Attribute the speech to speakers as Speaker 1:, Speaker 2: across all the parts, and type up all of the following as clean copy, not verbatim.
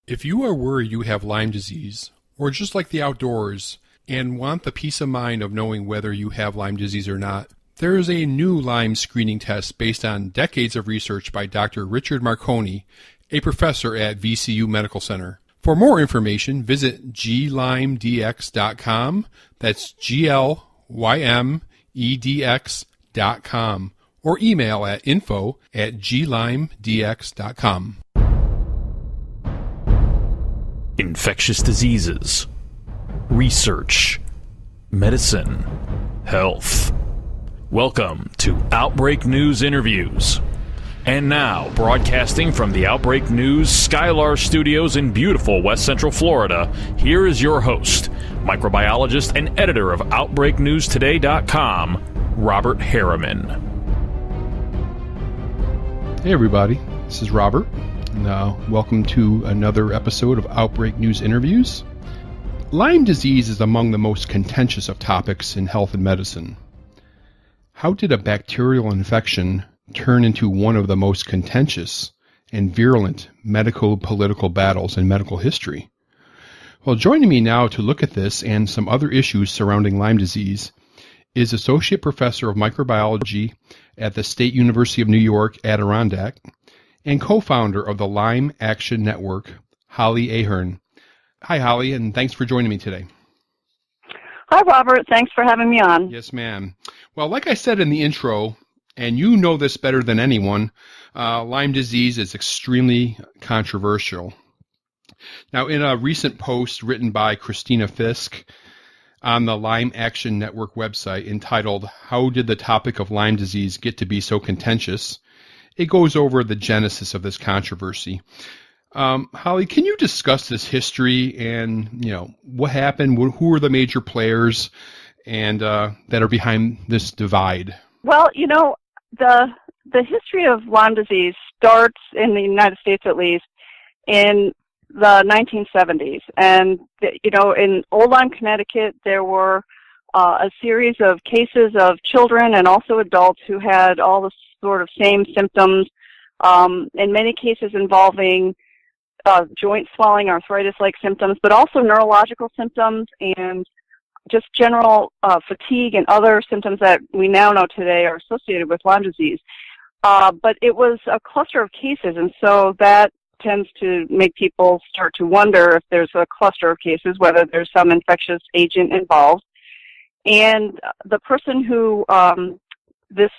Speaker 1: If you are worried you have Lyme disease, or just like the outdoors, and want the peace of mind of knowing whether you have Lyme disease or not, there is a new Lyme screening test based on decades of research by Dr. Richard Marconi, a professor at VCU Medical Center. For more information, visit glymedx.com, that's glymedx.com, or email at info@glymedx.com.
Speaker 2: Infectious diseases, research, medicine, health. Welcome to Outbreak News Interviews. And now, broadcasting from the Outbreak News Skylar Studios in beautiful West Central Florida, here is your host, microbiologist and editor of OutbreakNewsToday.com, Robert Harriman.
Speaker 1: Hey everybody, this is Robert. Welcome to another episode of Outbreak News Interviews. Lyme disease is among the most contentious of topics in health and medicine. How did a bacterial infection turn into one of the most contentious and virulent medico-political battles in medical history? Well, joining me now to look at this and some other issues surrounding Lyme disease is Associate Professor of Microbiology at the State University of New York, Adirondack, and co-founder of the Lyme Action Network, Holly Ahern. Hi, Holly, and thanks for joining me today.
Speaker 3: Hi, Robert. Thanks for having me on.
Speaker 1: Yes, ma'am. Well, like I said in the intro, and you know this better than anyone, Lyme disease is extremely controversial. Now, in a recent post written by Christina Fisk on the Lyme Action Network website entitled, "How Did the Topic of Lyme Disease Get to Be So Contentious?" it goes over the genesis of this controversy. Holly, can you discuss this history and, what happened? Who are the major players and that are behind this divide?
Speaker 3: Well, the history of Lyme disease starts in the United States, at least, in the 1970s. And, in Old Lyme, Connecticut, there were a series of cases of children and also adults who had all the sort of same symptoms, in many cases involving joint swelling, arthritis-like symptoms, but also neurological symptoms and just general fatigue and other symptoms that we now know today are associated with Lyme disease. But it was a cluster of cases, and so that tends to make people start to wonder if there's a cluster of cases, whether there's some infectious agent involved. And the person who this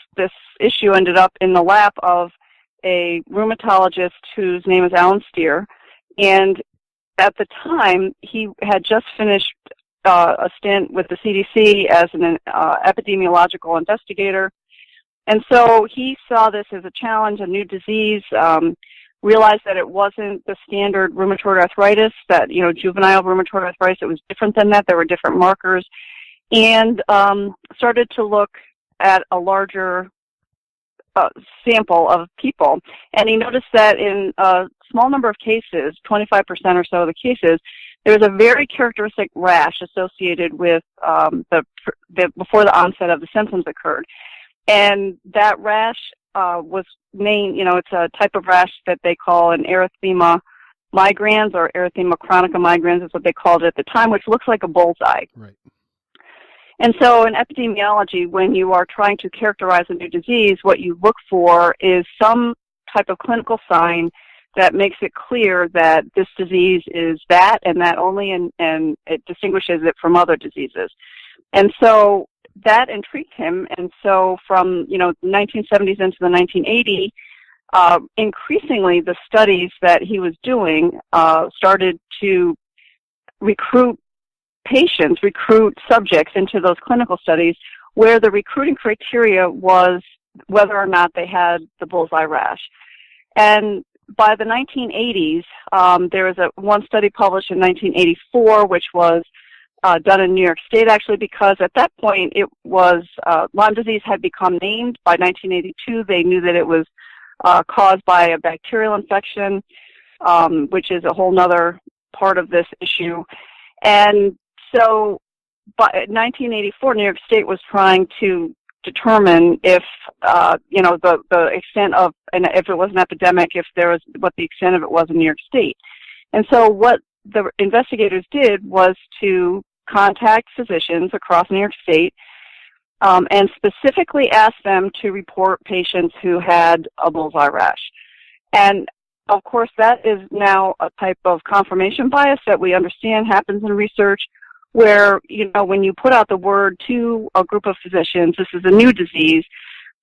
Speaker 3: issue ended up in the lap of a rheumatologist whose name is Alan Steer, and at the time he had just finished a stint with the CDC as an epidemiological investigator, and so he saw this as a challenge, a new disease, realized that it wasn't the standard rheumatoid arthritis, that, juvenile rheumatoid arthritis, it was different than that, there were different markers, and started to look at a larger sample of people. And he noticed that in a small number of cases, 25% or so of the cases, there was a very characteristic rash associated with before the onset of the symptoms occurred. And that rash was it's a type of rash that they call an erythema migrans, or erythema chronica migrans is what they called it at the time, which looks like a bullseye.
Speaker 1: Right.
Speaker 3: And so in epidemiology, when you are trying to characterize a new disease, what you look for is some type of clinical sign that makes it clear that this disease is that and that only, and it distinguishes it from other diseases. And so that intrigued him. And so from, the 1970s into the 1980s, increasingly the studies that he was doing started to recruit subjects into those clinical studies where the recruiting criteria was whether or not they had the bullseye rash. And by the 1980s, there was one study published in 1984, which was done in New York State, actually, because at that point it was Lyme disease had become named. By 1982, they knew that it was caused by a bacterial infection, which is a whole nother part of this issue. And so by 1984, New York State was trying to determine if, the extent of, and if it was an epidemic, if there was, what the extent of it was in New York State. And so what the investigators did was to contact physicians across New York State and specifically asked them to report patients who had a bullseye rash. And of course, that is now a type of confirmation bias that we understand happens in research where, you know, when you put out the word to a group of physicians, this is a new disease,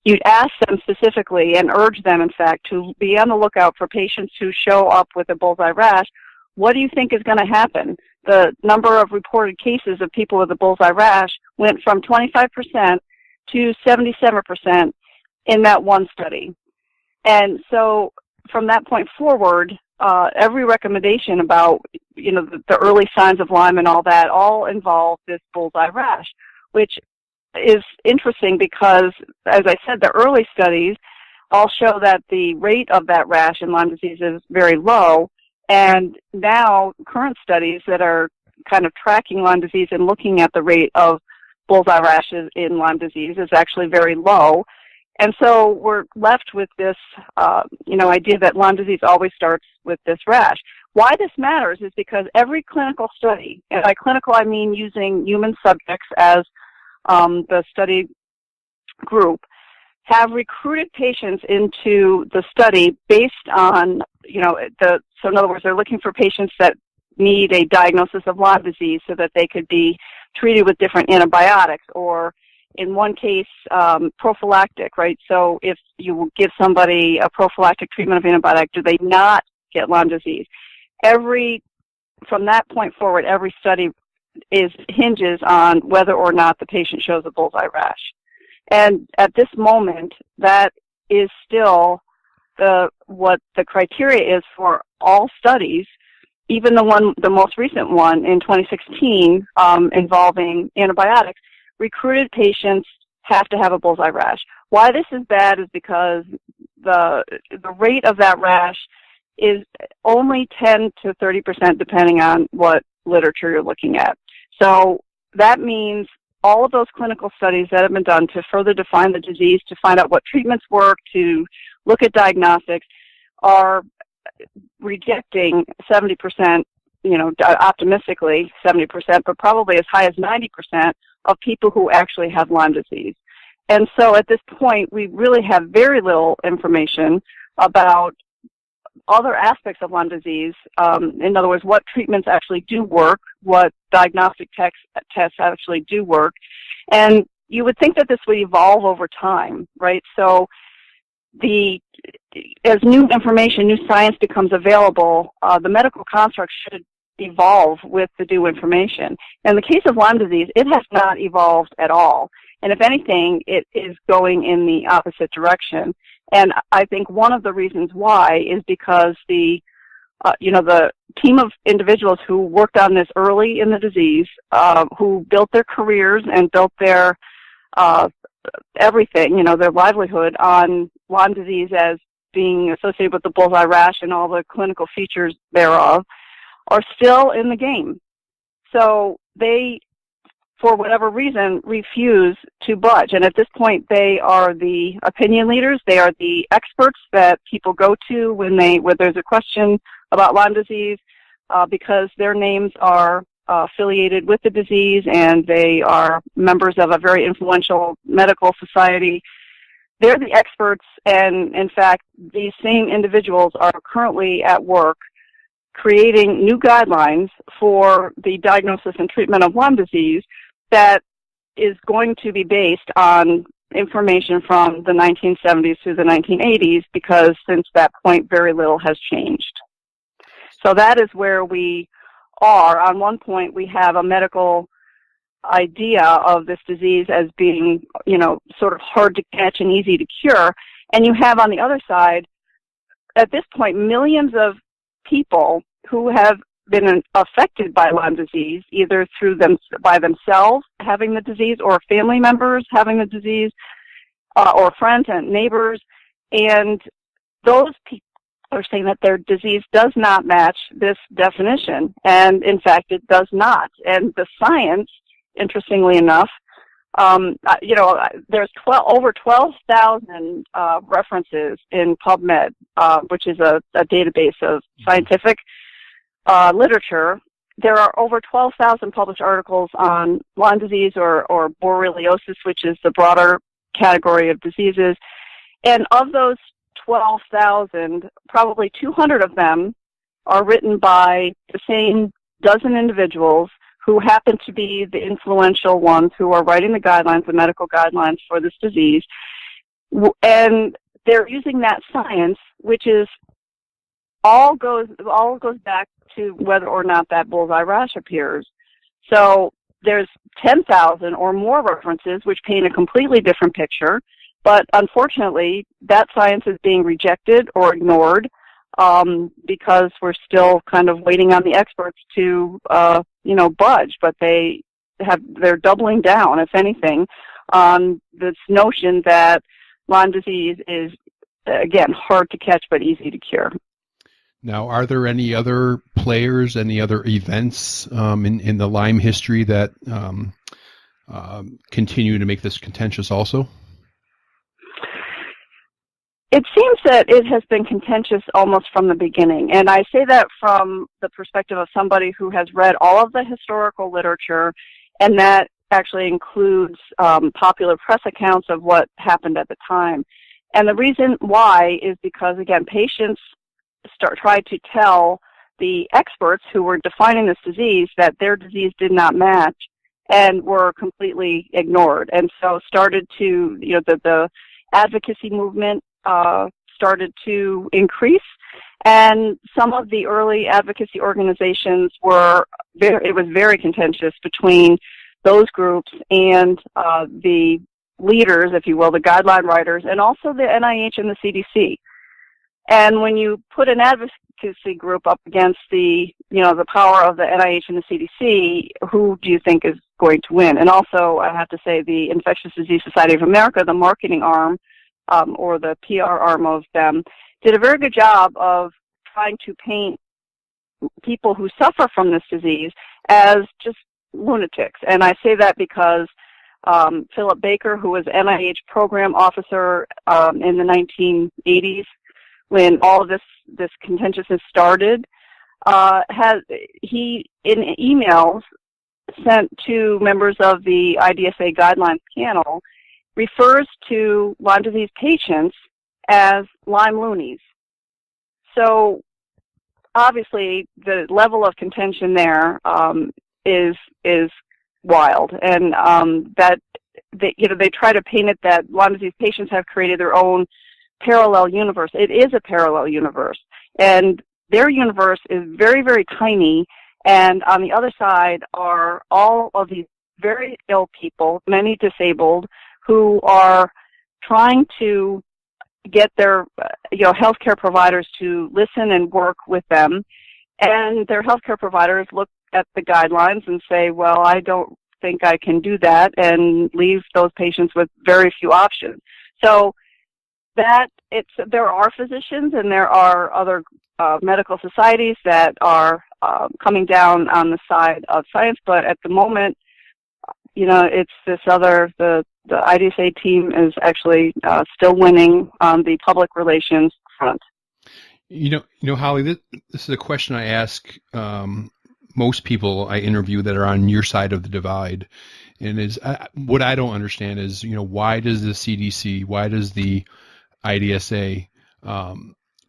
Speaker 3: you'd ask them specifically and urge them, in fact, to be on the lookout for patients who show up with a bullseye rash. What do you think is going to happen? The number of reported cases of people with a bullseye rash went from 25% to 77% in that one study. And so from that point forward, every recommendation about, you know, the early signs of Lyme and all that all involve this bullseye rash, which is interesting because, as I said, the early studies all show that the rate of that rash in Lyme disease is very low. And now current studies that are kind of tracking Lyme disease and looking at the rate of bullseye rashes in Lyme disease is actually very low. And so we're left with this, idea that Lyme disease always starts with this rash. Why this matters is because every clinical study, and by clinical I mean using human subjects as the study group, have recruited patients into the study based on, so in other words, they're looking for patients that need a diagnosis of Lyme disease so that they could be treated with different antibiotics, or in one case, prophylactic, right? So if you give somebody a prophylactic treatment of antibiotic, do they not get Lyme disease? From that point forward, every study hinges on whether or not the patient shows a bullseye rash. And at this moment, that is still what the criteria is for all studies, even the most recent one in 2016 involving antibiotics. Recruited patients have to have a bullseye rash. Why this is bad is because the rate of that rash is only 10 to 30% depending on what literature you're looking at. So that means all of those clinical studies that have been done to further define the disease, to find out what treatments work, to look at diagnostics, are rejecting 70%, optimistically 70%, but probably as high as 90% of people who actually have Lyme disease. And so at this point, we really have very little information about other aspects of Lyme disease. In other words, what treatments actually do work, what diagnostic tests actually do work. And you would think that this would evolve over time, right? So as new information, new science becomes available, the medical construct should evolve with the new information. In the case of Lyme disease, it has not evolved at all. And if anything, it is going in the opposite direction. And I think one of the reasons why is because the team of individuals who worked on this early in the disease, who built their careers and built their everything, their livelihood on Lyme disease as being associated with the bullseye rash and all the clinical features thereof, are still in the game. So they, for whatever reason, refuse to budge. And at this point, they are the opinion leaders. They are the experts that people go to when there's a question about Lyme disease, because their names are affiliated with the disease and they are members of a very influential medical society. They're the experts, and in fact, these same individuals are currently at work creating new guidelines for the diagnosis and treatment of Lyme disease that is going to be based on information from the 1970s to the 1980s, because since that point, very little has changed. So that is where we are. On one point, we have a medical idea of this disease as being, sort of hard to catch and easy to cure. And you have on the other side, at this point, millions of people who have been affected by Lyme disease, either by themselves having the disease, or family members having the disease, or friends and neighbors. And those people are saying that their disease does not match this definition. And in fact, it does not. And the science, interestingly enough, there's over 12,000 references in PubMed, which is a database of scientific literature, there are over 12,000 published articles on Lyme disease or borreliosis, which is the broader category of diseases. And of those 12,000, probably 200 of them are written by the same dozen individuals who happen to be the influential ones who are writing the guidelines, the medical guidelines for this disease. And they're using that science, which is all goes back to whether or not that bullseye rash appears. So there's 10,000 or more references which paint a completely different picture, but unfortunately that science is being rejected or ignored because we're still kind of waiting on the experts to budge, but they're doubling down, if anything, on this notion that Lyme disease is, again, hard to catch but easy to cure.
Speaker 1: Now, are there any other players, any other events in the Lyme history that continue to make this contentious also?
Speaker 3: It seems that it has been contentious almost from the beginning, and I say that from the perspective of somebody who has read all of the historical literature, and that actually includes popular press accounts of what happened at the time. And the reason why is because, again, patients tried to tell the experts who were defining this disease that their disease did not match and were completely ignored. And so started to, the advocacy movement started to increase, and some of the early advocacy organizations it was very contentious between those groups and the leaders, if you will, the guideline writers, and also the NIH and the CDC. And when you put an advocacy group up against the power of the NIH and the CDC, who do you think is going to win? And also, I have to say, the Infectious Disease Society of America, the marketing arm, or the PR arm of them, did a very good job of trying to paint people who suffer from this disease as just lunatics. And I say that because Philip Baker, who was NIH program officer in the 1980s, when all of this contentiousness started, in emails sent to members of the IDSA guidelines panel, refers to Lyme disease patients as Lyme loonies. So obviously the level of contention there is wild, and that they try to paint it that Lyme disease patients have created their own parallel universe. It is a parallel universe, and their universe is very, very tiny, and on the other side are all of these very ill people, many disabled, who are trying to get their healthcare providers to listen and work with them, and their healthcare providers look at the guidelines and say, well, I don't think I can do that, and leave those patients with very few options. So there are physicians and there are other medical societies that are coming down on the side of science, but at the moment, it's this other, the IDSA team is actually still winning on the public relations front.
Speaker 1: Holly, this is a question I ask most people I interview that are on your side of the divide, and what I don't understand is, why does the CDC, why does the IDSA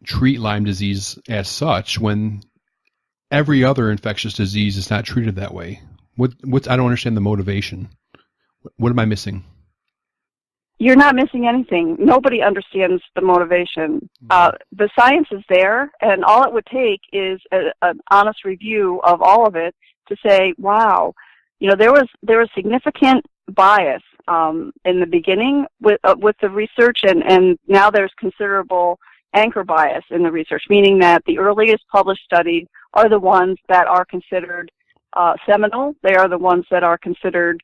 Speaker 1: treat Lyme disease as such when every other infectious disease is not treated that way? I don't understand the motivation. What am I missing?
Speaker 3: You're not missing anything. Nobody understands the motivation. The science is there, and all it would take is an honest review of all of it to say, wow, there was significant bias in the beginning with the research, and now there's considerable anchor bias in the research, meaning that the earliest published studies are the ones that are considered seminal. They are the ones that are considered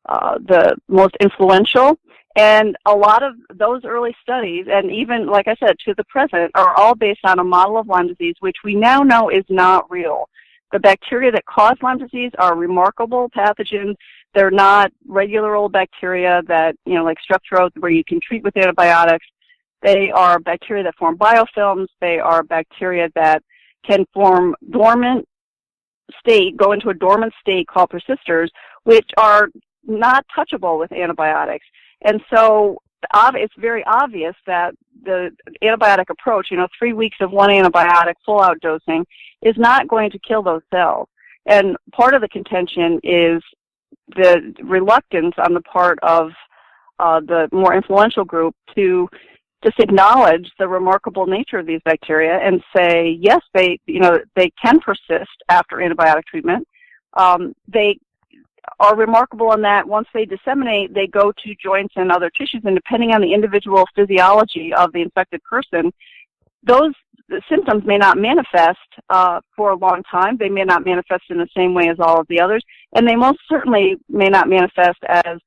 Speaker 3: the most influential. And a lot of those early studies, and even, like I said, to the present, are all based on a model of Lyme disease, which we now know is not real. The bacteria that cause Lyme disease are remarkable pathogens. They're not regular old bacteria that, like strep throat, where you can treat with antibiotics. They are bacteria that form biofilms. They are bacteria that can form dormant state, go into a dormant state called persisters, which are not touchable with antibiotics. And so it's very obvious that the antibiotic approach, 3 weeks of one antibiotic, full-out dosing, is not going to kill those cells. And part of the contention is the reluctance on the part of the more influential group to just acknowledge the remarkable nature of these bacteria and say, yes, they can persist after antibiotic treatment. They are remarkable in that once they disseminate, they go to joints and other tissues, and depending on the individual physiology of the infected person, those symptoms may not manifest for a long time. They may not manifest in the same way as all of the others, and they most certainly may not manifest as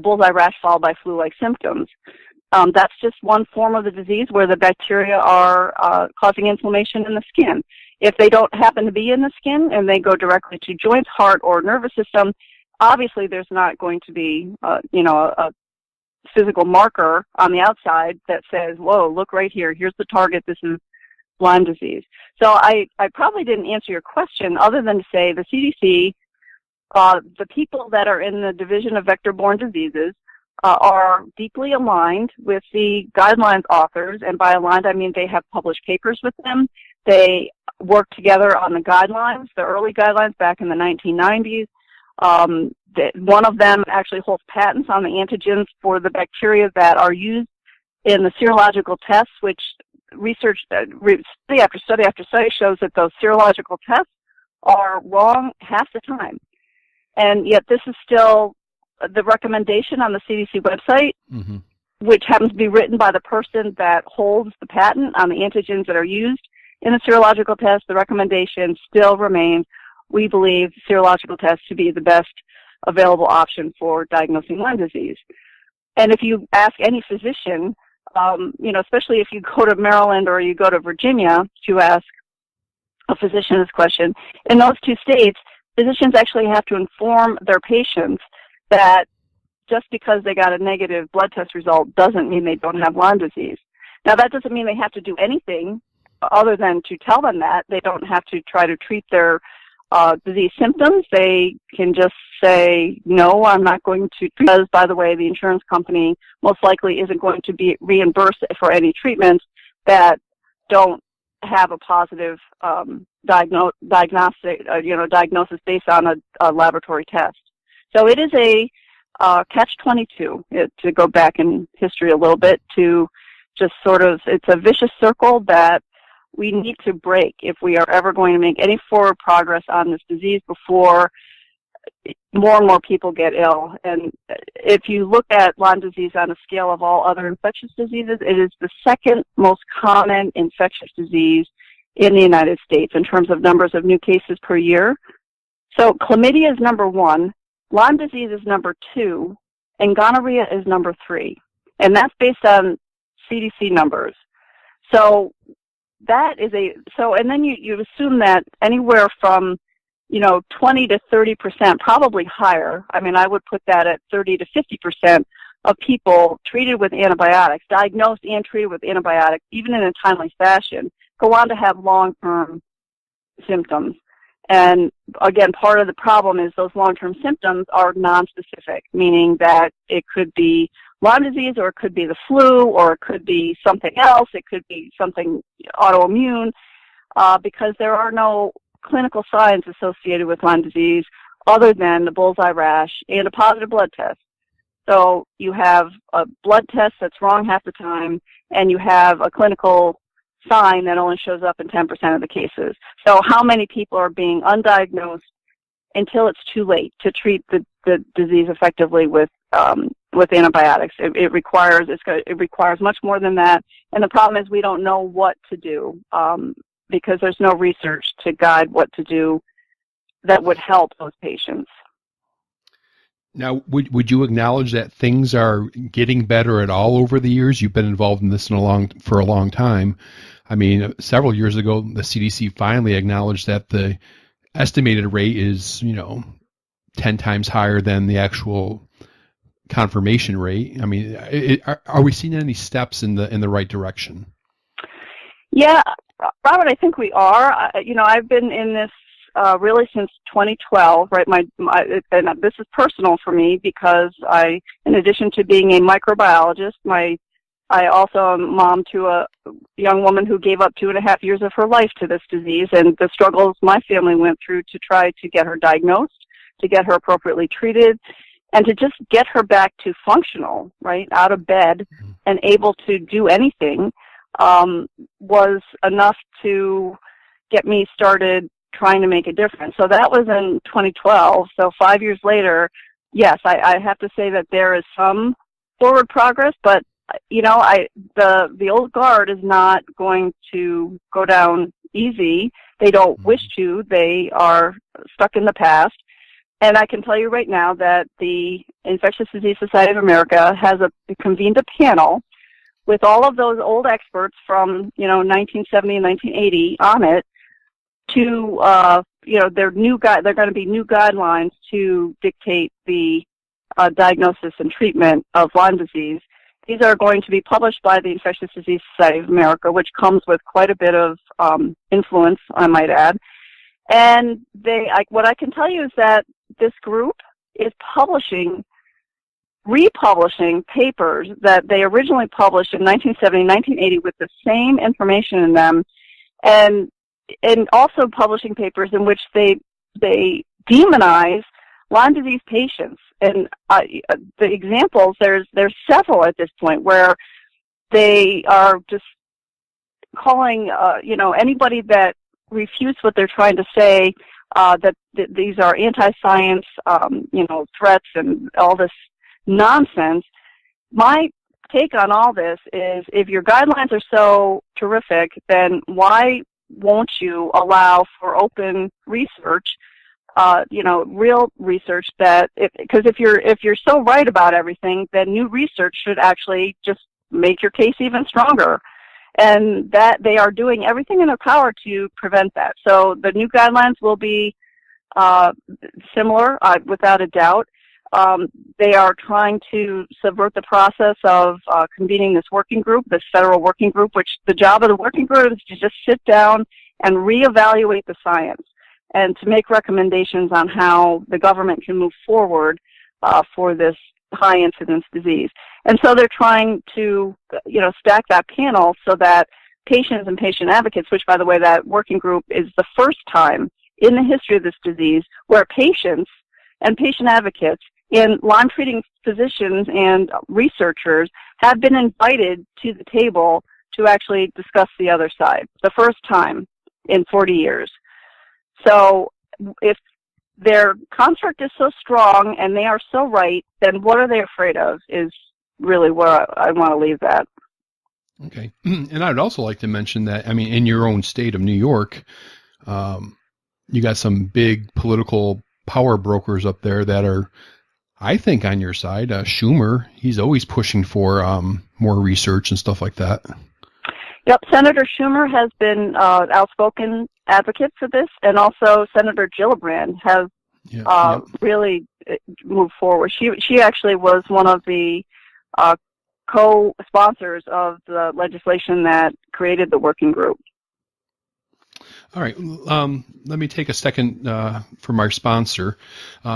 Speaker 3: bullseye rash followed by flu-like symptoms. That's just one form of the disease where the bacteria are causing inflammation in the skin. If they don't happen to be in the skin and they go directly to joints, heart, or nervous system, obviously there's not going to be, a physical marker on the outside that says, whoa, look right here, here's the target, this is Lyme disease. So I probably didn't answer your question other than to say the CDC, the people that are in the Division of Vector-Borne Diseases, are deeply aligned with the guidelines authors, and by aligned I mean they have published papers with them. They work together on the guidelines, the early guidelines back in the 1990s. One of them actually holds patents on the antigens for the bacteria that are used in the serological tests, which research, study after study after study shows that those serological tests are wrong half the time. And yet this is still the recommendation on the CDC website, mm-hmm. which happens to be written by the person that holds the patent on the antigens that are used in the serological test. The recommendation still remains, we believe serological tests to be the best available option for diagnosing Lyme disease. And if you ask any physician, especially if you go to Maryland or you go to Virginia to ask a physician this question, in those two states, physicians actually have to inform their patients that just because they got a negative blood test result doesn't mean they don't have Lyme disease. Now, that doesn't mean they have to do anything other than to tell them that. They don't have to try to treat their disease symptoms. They can just say, no, I'm not going to treat, because, by the way, the insurance company most likely isn't going to be reimbursed for any treatments that don't have a positive diagnosis based on a laboratory test. So it is a catch-22, to go back in history a little bit, to just sort of, it's a vicious circle that we need to break if we are ever going to make any forward progress on this disease before more and more people get ill. And if you look at Lyme disease on a scale of all other infectious diseases, it is the second most common infectious disease in the United States in terms of numbers of new cases per year. So chlamydia is number 1, Lyme disease is number 2, and gonorrhea is number 3. And that's based on CDC numbers. So that is and then you assume that anywhere from 20 to 30%, probably higher. I mean, I would put that at 30 to 50% of people treated with antibiotics, diagnosed and treated with antibiotics, even in a timely fashion, go on to have long-term symptoms. And again, part of the problem is those long-term symptoms are nonspecific, meaning that it could be Lyme disease, or it could be the flu, or it could be something else. It could be something autoimmune, because there are no clinical signs associated with Lyme disease other than the bullseye rash and a positive blood test. So you have a blood test that's wrong half the time, and you have a clinical sign that only shows up in 10% of the cases. So how many people are being undiagnosed until it's too late to treat the disease effectively with antibiotics? It requires much more than that. And the problem is we don't know what to do because there's no research to guide what to do that would help those patients.
Speaker 1: Now, would you acknowledge that things are getting better at all over the years? You've been involved in this for a long time. I mean, several years ago, the CDC finally acknowledged that the estimated rate is, 10 times higher than the actual confirmation rate. I mean, are we seeing any steps in the right direction?
Speaker 3: Yeah, Robert, I think we are. I've been in this really since 2012, right? And this is personal for me because in addition to being a microbiologist, I also am mom to a young woman who gave up 2.5 years of her life to this disease, and the struggles my family went through to try to get her diagnosed, to get her appropriately treated, and to just get her back to functional, right, out of bed and able to do anything, was enough to get me started trying to make a difference. So that was in 2012. So 5 years later, yes, I have to say that there is some forward progress, but the old guard is not going to go down easy. They don't wish to. They are stuck in the past. And I can tell you right now that the Infectious Disease Society of America has convened a panel with all of those old experts from 1970 and 1980 on it to they're going to be new guidelines to dictate the diagnosis and treatment of Lyme disease. These are going to be published by the Infectious Disease Society of America, which comes with quite a bit of influence, I might add. And what I can tell you is that this group is republishing papers that they originally published in 1970, 1980 with the same information in them, and also publishing papers in which they demonize Lyme disease patients. And the examples, there's several at this point where they are just calling anybody that refutes what they're trying to say that these are anti-science threats and all this nonsense. My take on all this is, if your guidelines are so terrific, then why won't you allow for open research, real research because if you're so right about everything, then new research should actually just make your case even stronger. And that they are doing everything in their power to prevent that. So the new guidelines will be similar, without a doubt. They are trying to subvert the process of convening this working group, this federal working group, which the job of the working group is to just sit down and reevaluate the science and to make recommendations on how the government can move forward for this high incidence disease. And so they're trying to, stack that panel so that patients and patient advocates, which, by the way, that working group is the first time in the history of this disease where patients and patient advocates and Lyme treating physicians and researchers have been invited to the table to actually discuss the other side. The first time in 40 years. So if their construct is so strong and they are so right, then what are they afraid of is really where I want to leave that.
Speaker 1: Okay. And I'd also like to mention that, in your own state of New York, you got some big political power brokers up there that are, I think, on your side. Schumer, he's always pushing for more research and stuff like that.
Speaker 3: Yep, Senator Schumer has been outspoken advocate for this, and also Senator Gillibrand has really moved forward. She actually was one of the co-sponsors of the legislation that created the working group.
Speaker 1: All right. Let me take a second from our sponsor.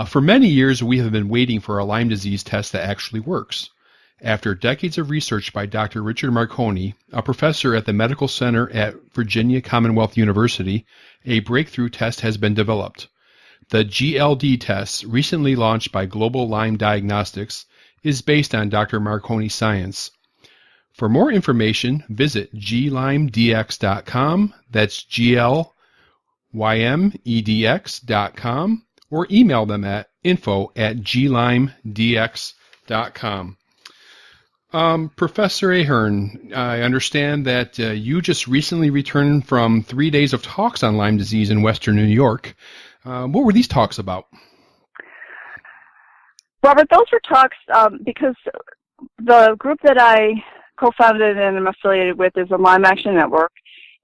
Speaker 1: For many years, we have been waiting for a Lyme disease test that actually works. After decades of research by Dr. Richard Marconi, a professor at the Medical Center at Virginia Commonwealth University, a breakthrough test has been developed. The GLD test, recently launched by Global Lyme Diagnostics, is based on Dr. Marconi's science. For more information, visit glymedx.com, that's glymedx.com, or email them at info@glymedx.com. Professor Ahern, I understand that you just recently returned from 3 days of talks on Lyme disease in Western New York. What were these talks about?
Speaker 3: Robert, those were talks because the group that I co-founded and am affiliated with is the Lyme Action Network,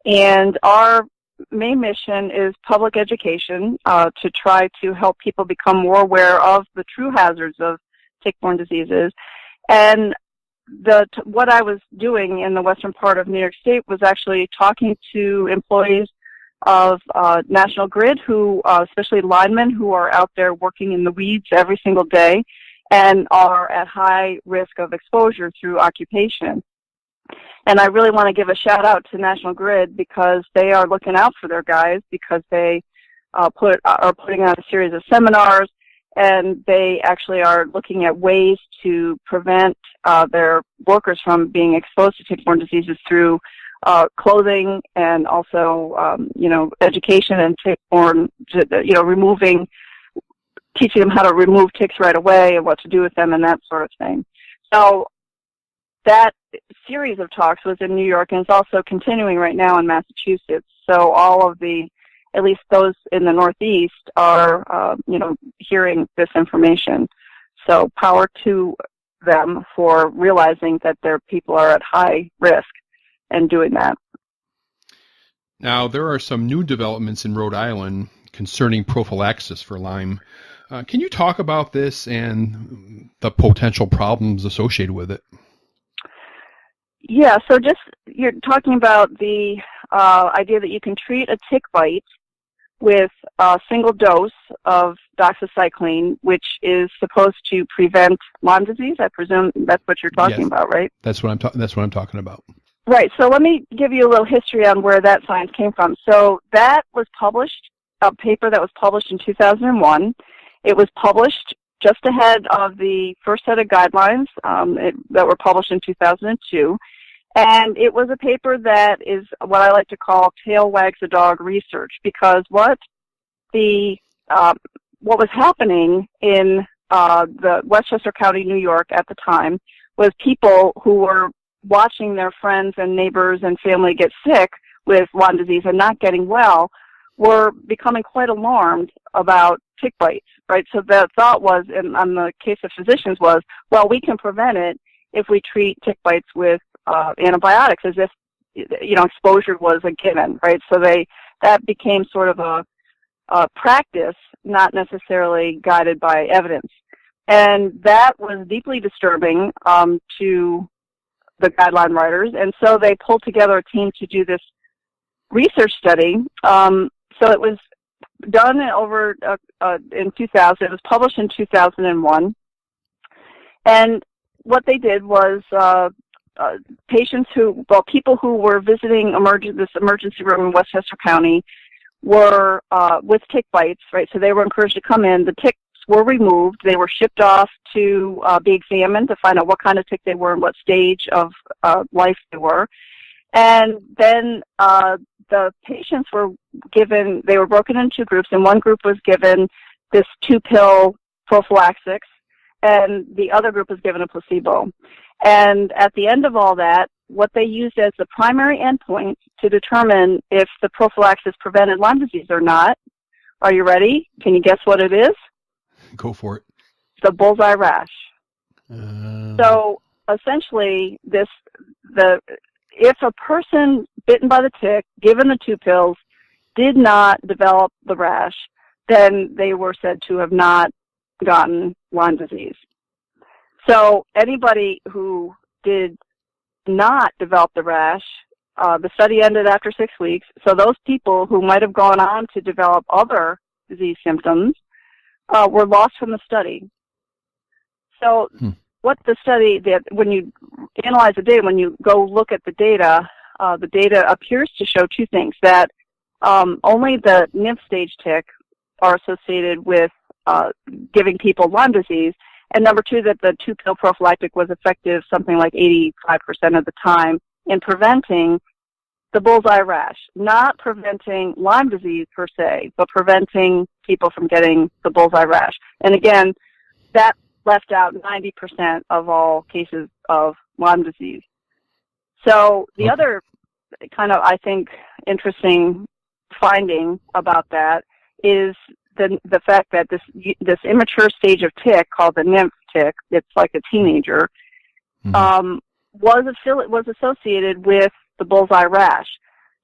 Speaker 3: and our main mission is public education to try to help people become more aware of the true hazards of tick-borne diseases. And what I was doing in the western part of New York State was actually talking to employees of National Grid, who, especially linemen who are out there working in the weeds every single day and are at high risk of exposure through occupation. And I really want to give a shout out to National Grid because they are looking out for their guys, because they are putting on a series of seminars, and they actually are looking at ways to prevent their workers from being exposed to tick-borne diseases through clothing and also, education and tick-borne, teaching them how to remove ticks right away and what to do with them and that sort of thing. So that series of talks was in New York, and it's also continuing right now in Massachusetts. So all of at least those in the Northeast are, hearing this information. So power to them for realizing that their people are at high risk and doing that.
Speaker 1: Now, there are some new developments in Rhode Island concerning prophylaxis for Lyme. Can you talk about this and the potential problems associated with it?
Speaker 3: Yeah, so you're talking about the idea that you can treat a tick bite with a single dose of doxycycline, which is supposed to prevent Lyme disease. I presume that's what you're talking about, right?
Speaker 1: That's what I'm talking about.
Speaker 3: Right. So let me give you a little history on where that science came from. So that was published, a paper that was published in 2001. It was published just ahead of the first set of guidelines that were published in 2002. And it was a paper that is what I like to call tail wags the dog research, because what was happening in the Westchester County, New York at the time was people who were watching their friends and neighbors and family get sick with Lyme disease and not getting well were becoming quite alarmed about tick bites, right? So the thought was, on the case of physicians was, well, we can prevent it if we treat tick bites with antibiotics, as if exposure was a given, right? So that became sort of a practice, not necessarily guided by evidence, and that was deeply disturbing to the guideline writers, and so they pulled together a team to do this research study. So it was done in 2000. It was published in 2001, and what they did was people who were visiting this emergency room in Westchester County were with tick bites, right? So they were encouraged to come in. The ticks were removed. They were shipped off to be examined to find out what kind of tick they were and what stage of life they were. And then the patients were they were broken into groups, and one group was given this 2-pill Prophylaxis, and the other group was given a placebo. And at the end of all that, what they used as the primary endpoint to determine if the prophylaxis prevented Lyme disease or not, are you ready? Can you guess what it is?
Speaker 1: Go for it.
Speaker 3: The bullseye rash. So essentially, if a person bitten by the tick, given the 2 pills, did not develop the rash, then they were said to have not gotten Lyme disease. So anybody who did not develop the rash, the study ended after 6 weeks. So those people who might have gone on to develop other disease symptoms were lost from the study. So what the study did, when you analyze the data, when you go look at the data appears to show 2 things: that only the nymph stage tick are associated with giving people Lyme disease, and number 2, that the 2-pill prophylactic was effective something like 85% of the time in preventing the bullseye rash, not preventing Lyme disease per se, but preventing people from getting the bullseye rash. And again, that left out 90% of all cases of Lyme disease. So the other kind of, I think, interesting finding about that is the fact that this immature stage of tick called the nymph tick, it's like a teenager, was associated with the bullseye rash.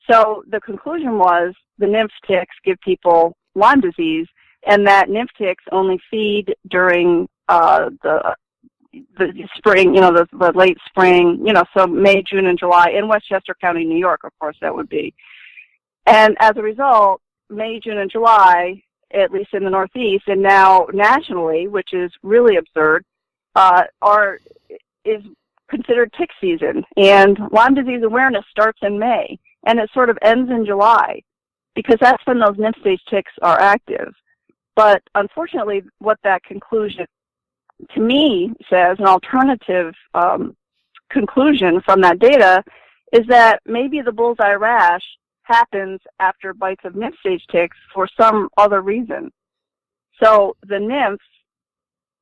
Speaker 3: So the conclusion was the nymph ticks give people Lyme disease, and that nymph ticks only feed during the spring, the late spring, so May, June, and July in Westchester County, New York, of course, that would be. And as a result, May, June, and July, at least in the Northeast, and now nationally, which is really absurd, is considered tick season. And Lyme disease awareness starts in May, and it sort of ends in July, because that's when those nymph stage ticks are active. But unfortunately, what that conclusion, to me, says, an alternative conclusion from that data, is that maybe the bullseye rash happens after bites of nymph stage ticks for some other reason. So the nymphs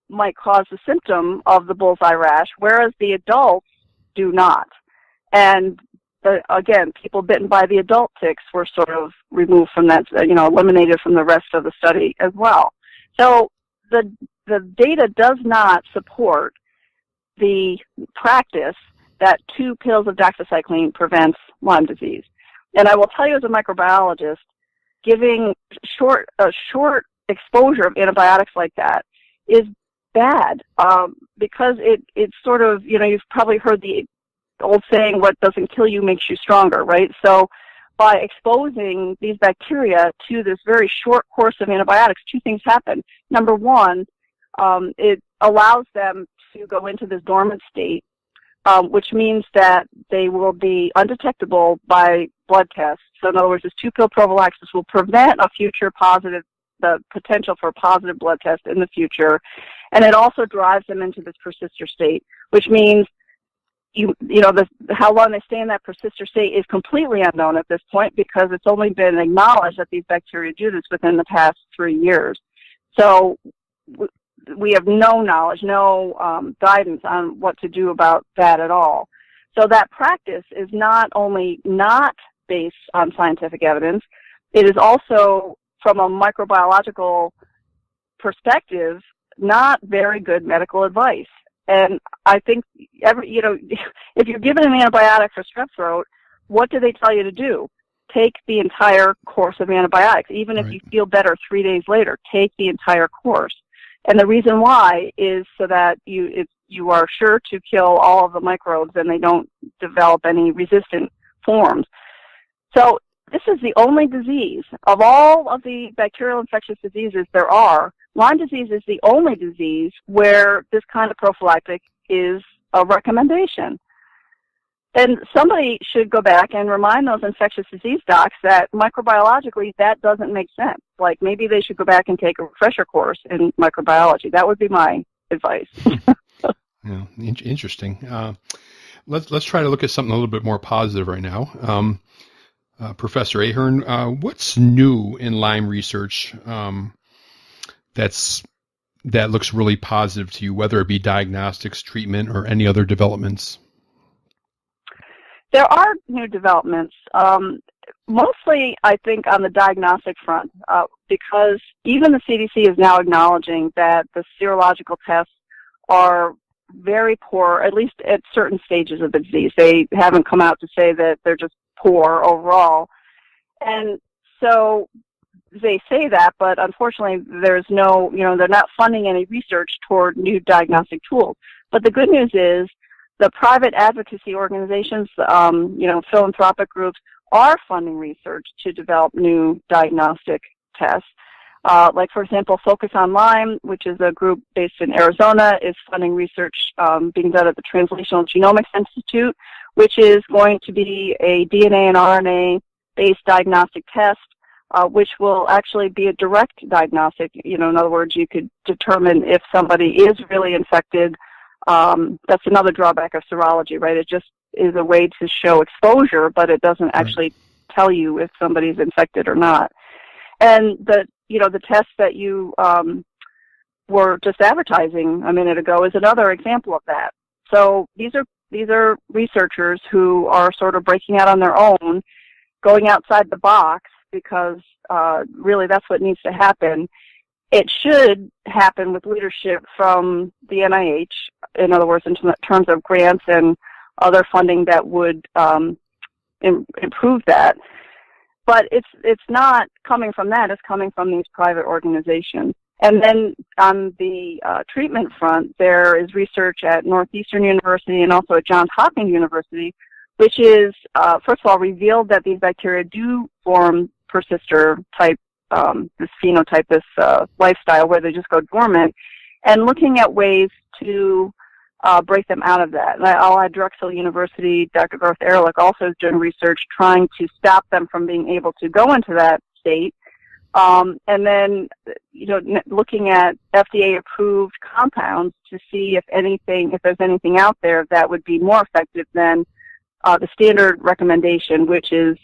Speaker 3: might cause the symptom of the bullseye rash, whereas the adults do not. And again, people bitten by the adult ticks were sort of removed from that, eliminated from the rest of the study as well. So the data does not support the practice that 2 pills of doxycycline prevents Lyme disease. And I will tell you as a microbiologist, giving a short exposure of antibiotics like that is bad, because it's sort of, you've probably heard the old saying, what doesn't kill you makes you stronger, right? So by exposing these bacteria to this very short course of antibiotics, 2 things happen. Number one, it allows them to go into this dormant state, which means that they will be undetectable by blood tests. So in other words, this 2-pill prophylaxis will prevent the potential for a positive blood test in the future. And it also drives them into this persister state, which means how long they stay in that persister state is completely unknown at this point, because it's only been acknowledged that these bacteria do this within the past 3 years. So we have no knowledge, no guidance on what to do about that at all. So that practice is not only not based on scientific evidence, it is also, from a microbiological perspective, not very good medical advice. And I think if you're given an antibiotic for strep throat, what do they tell you to do? Take the entire course of antibiotics. Even if you feel better 3 days later, take the entire course. And the reason why is so that you are sure to kill all of the microbes and they don't develop any resistant forms. So this is the only disease of all of the bacterial infectious diseases there are. Lyme disease is the only disease where this kind of prophylactic is a recommendation. And somebody should go back and remind those infectious disease docs that microbiologically that doesn't make sense. Like maybe they should go back and take a refresher course in microbiology. That would be my advice.
Speaker 1: Yeah, interesting. Let's try to look at something a little bit more positive right now. Professor Ahern, what's new in Lyme research that looks really positive to you, whether it be diagnostics, treatment, or any other developments?
Speaker 3: There are new developments, mostly I think on the diagnostic front, because even the CDC is now acknowledging that the serological tests are very poor, at least at certain stages of the disease. They haven't come out to say that they're just poor overall. And so they say that, but unfortunately there's no, they're not funding any research toward new diagnostic tools. But the good news is the private advocacy organizations, philanthropic groups are funding research to develop new diagnostic tests. Like, for example, Focus on Lyme, which is a group based in Arizona, is funding research being done at the Translational Genomics Institute, which is going to be a DNA and RNA-based diagnostic test, which will actually be a direct diagnostic. In other words, you could determine if somebody is really infected. That's another drawback of serology, right? It just is a way to show exposure, but it doesn't actually tell you if somebody's infected or not. And the test that you were just advertising a minute ago is another example of that. So these are researchers who are sort of breaking out on their own, going outside the box, because really that's what needs to happen. It should happen with leadership from the NIH, in other words, in terms of grants and other funding that would improve that. But it's not coming from that. It's coming from these private organizations. And then on the treatment front, there is research at Northeastern University and also at Johns Hopkins University, which is, first of all, revealed that these bacteria do form persister type, this phenotype, this lifestyle where they just go dormant, and looking at ways to break them out of that. And Drexel University, Dr. Garth Ehrlich also is doing research trying to stop them from being able to go into that state. And then, looking at FDA-approved compounds to see if there's anything out there that would be more effective than the standard recommendation, which is,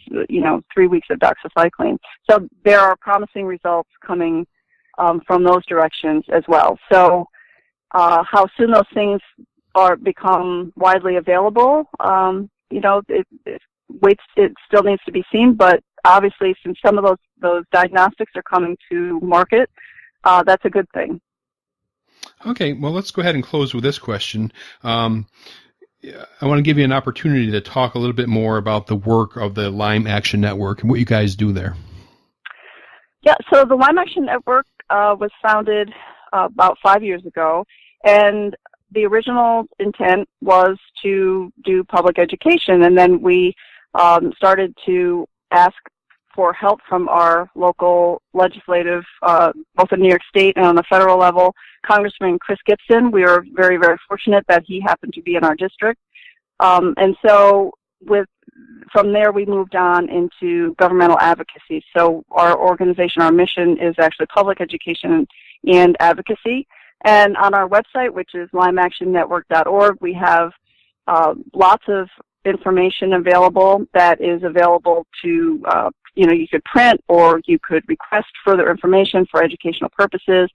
Speaker 3: 3 weeks of doxycycline. So there are promising results coming from those directions as well. So how soon those things become widely available, it still needs to be seen, but obviously since some of those diagnostics are coming to market, that's a good thing.
Speaker 1: Okay, well, let's go ahead and close with this question. I want to give you an opportunity to talk a little bit more about the work of the Lyme Action Network and what you guys do there.
Speaker 3: Yeah, so the Lyme Action Network was founded about 5 years ago, and the original intent was to do public education, and then we started to ask for help from our local legislative, both in New York State and on the federal level. Congressman Chris Gibson, we were very, very fortunate that he happened to be in our district. And so from there we moved on into governmental advocacy. So our organization, our mission is actually public education and advocacy. And on our website, which is lymeactionnetwork.org, we have lots of information available that is available to, you could print or you could request further information for educational purposes.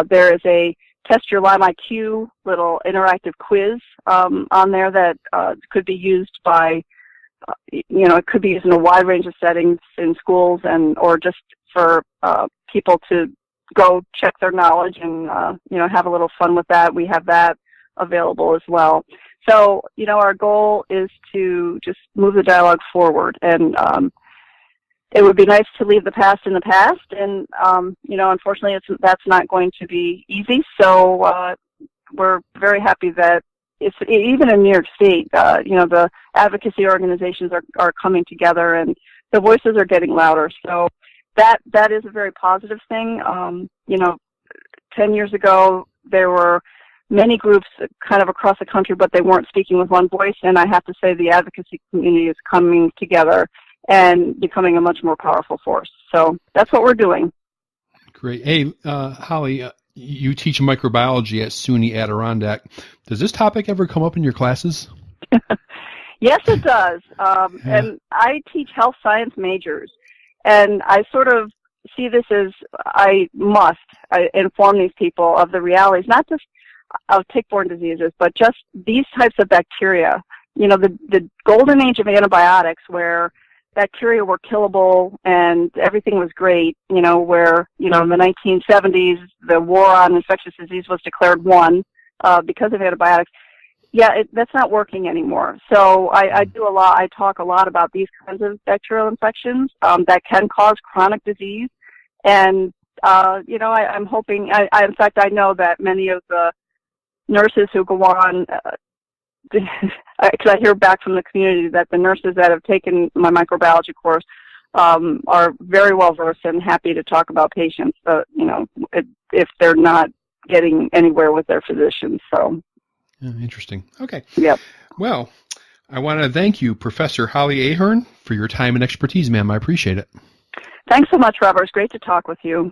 Speaker 3: There is a Test Your Lyme IQ little interactive quiz on there that could be used by, it could be used in a wide range of settings in schools or just for people to go check their knowledge and, have a little fun with that. We have that available as well. So, our goal is to just move the dialogue forward, and it would be nice to leave the past in the past, and, unfortunately that's not going to be easy. So we're very happy that even in New York State, the advocacy organizations are coming together and the voices are getting louder. So that is a very positive thing. 10 years ago, there were many groups kind of across the country, but they weren't speaking with one voice, and I have to say the advocacy community is coming together and becoming a much more powerful force. So that's what we're doing.
Speaker 1: Great. Hey, Holly, you teach microbiology at SUNY Adirondack. Does this topic ever come up in your classes?
Speaker 3: Yes, it does. And I teach health science majors, and I sort of see this as I must inform these people of the realities, not just of tick-borne diseases, but just these types of bacteria. The golden age of antibiotics where bacteria were killable and everything was great, where, in the 1970s, the war on infectious disease was declared won because of antibiotics. Yeah, that's not working anymore. So I talk a lot about these kinds of bacterial infections that can cause chronic disease. And, I'm hoping, in fact, I know that many of the nurses who go on, because I hear back from the community that the nurses that have taken my microbiology course are very well versed and happy to talk about patients, if they're not getting anywhere with their physicians. So,
Speaker 1: interesting. Okay.
Speaker 3: Yep.
Speaker 1: Well, I want to thank you, Professor Holly Ahern, for your time and expertise, ma'am. I appreciate it.
Speaker 3: Thanks so much, Robert. It's great to talk with you.